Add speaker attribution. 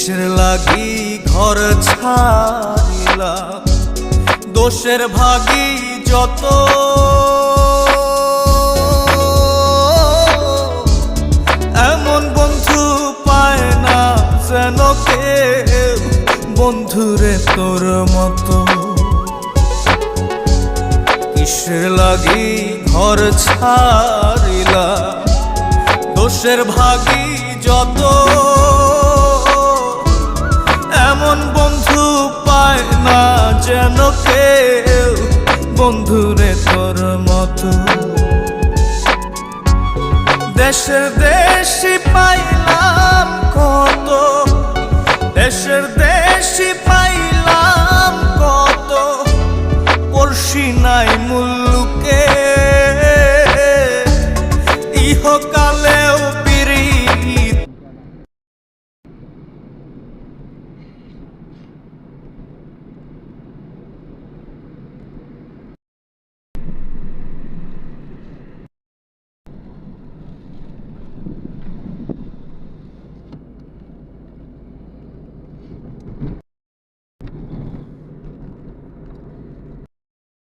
Speaker 1: কিসের লাগি ঘর ছাড়িলাম, দোষের ভাগী যত, এমন বন্ধু পায় না যেন কেউ, বন্ধুরে তোর মতো। কিসের লাগি ঘর ছাড়িলাম, দোষের ভাগী যত, এমন বন্ধু পায় না যেন কেউ, বন্ধুরে তোর মতো। দেশে দেশি